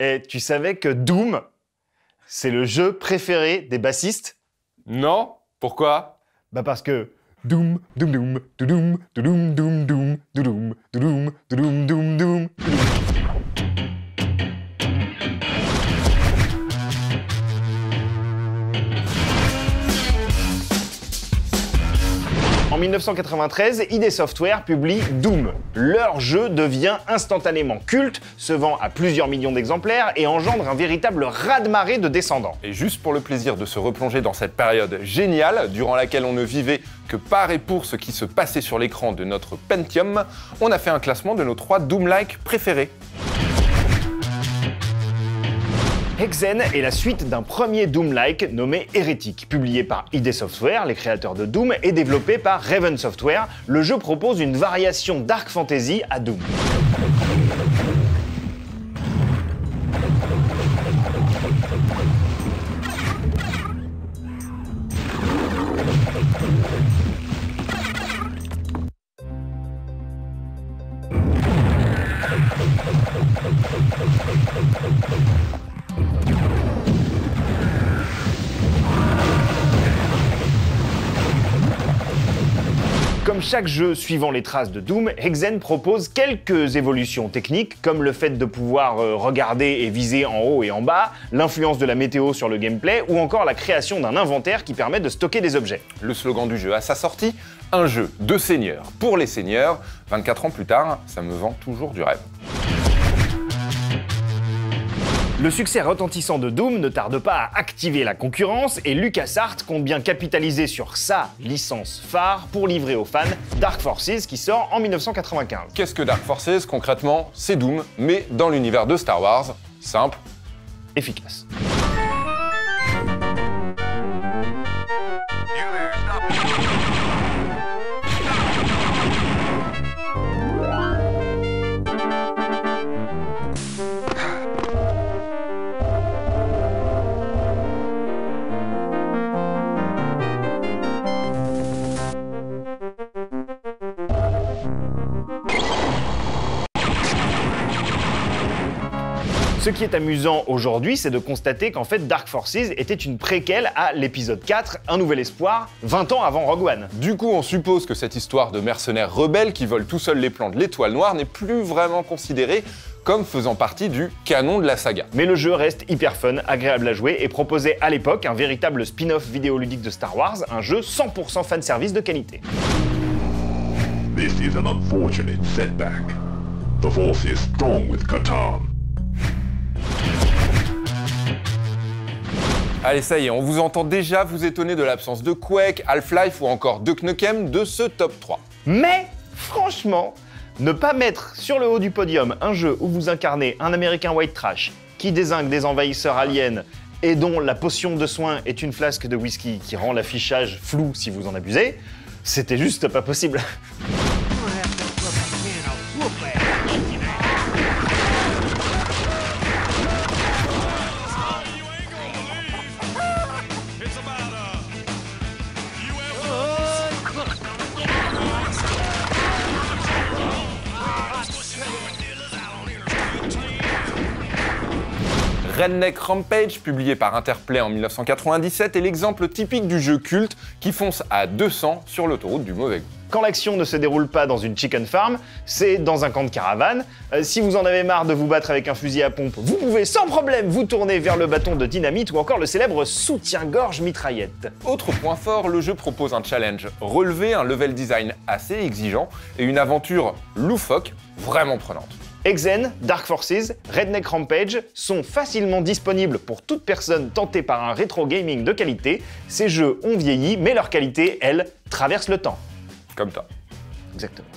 Et tu savais que Doom, c'est le jeu préféré des bassistes? Non? Pourquoi? Bah parce que Doom, Doom, Doom, Doom, Doom, Doom, Doom, Doom, Doom, Doom, Doom, Doom. En 1993, ID Software publie Doom. Leur jeu devient instantanément culte, se vend à plusieurs millions d'exemplaires et engendre un véritable raz-de-marée de descendants. Et juste pour le plaisir de se replonger dans cette période géniale, durant laquelle on ne vivait que par et pour ce qui se passait sur l'écran de notre Pentium, on a fait un classement de nos 3 Doom-like préférés. Hexen est la suite d'un premier Doom-like nommé Heretic, publié par ID Software, les créateurs de Doom, et développé par Raven Software. Le jeu propose une variation Dark Fantasy à Doom. Comme chaque jeu suivant les traces de Doom, Hexen propose quelques évolutions techniques, comme le fait de pouvoir regarder et viser en haut et en bas, l'influence de la météo sur le gameplay, ou encore la création d'un inventaire qui permet de stocker des objets. Le slogan du jeu à sa sortie, un jeu de seigneurs pour les seigneurs. 24 ans plus tard, ça me vend toujours du rêve. Le succès retentissant de Doom ne tarde pas à activer la concurrence et LucasArts compte bien capitaliser sur sa licence phare pour livrer aux fans Dark Forces qui sort en 1995. Qu'est-ce que Dark Forces? Concrètement, c'est Doom, mais dans l'univers de Star Wars. Simple, efficace. Ce qui est amusant aujourd'hui, c'est de constater qu'en fait Dark Forces était une préquelle à l'épisode 4, Un Nouvel Espoir, 20 ans avant Rogue One. Du coup, on suppose que cette histoire de mercenaires rebelles qui volent tout seuls les plans de l'Étoile Noire n'est plus vraiment considérée comme faisant partie du canon de la saga. Mais le jeu reste hyper fun, agréable à jouer et proposait à l'époque un véritable spin-off vidéoludique de Star Wars, un jeu 100% fanservice de qualité. This is an unfortunate setback. The Force is strong with Katarn. Allez, ça y est, on vous entend déjà vous étonner de l'absence de Quake, Half-Life ou encore Duke Nukem de ce top 3. Mais, franchement, ne pas mettre sur le haut du podium un jeu où vous incarnez un Américain white trash qui dézingue des envahisseurs aliens et dont la potion de soin est une flasque de whisky qui rend l'affichage flou si vous en abusez, c'était juste pas possible. Redneck Rampage, publié par Interplay en 1997, est l'exemple typique du jeu culte qui fonce à 200 sur l'autoroute du mauvais goût. Quand l'action ne se déroule pas dans une chicken farm, c'est dans un camp de caravane. Si vous en avez marre de vous battre avec un fusil à pompe, vous pouvez sans problème vous tourner vers le bâton de dynamite ou encore le célèbre soutien-gorge mitraillette. Autre point fort, le jeu propose un challenge relevé, un level design assez exigeant et une aventure loufoque vraiment prenante. Hexen, Dark Forces, Redneck Rampage sont facilement disponibles pour toute personne tentée par un rétro gaming de qualité. Ces jeux ont vieilli, mais leur qualité, elle, traverse le temps. Comme toi. Exactement.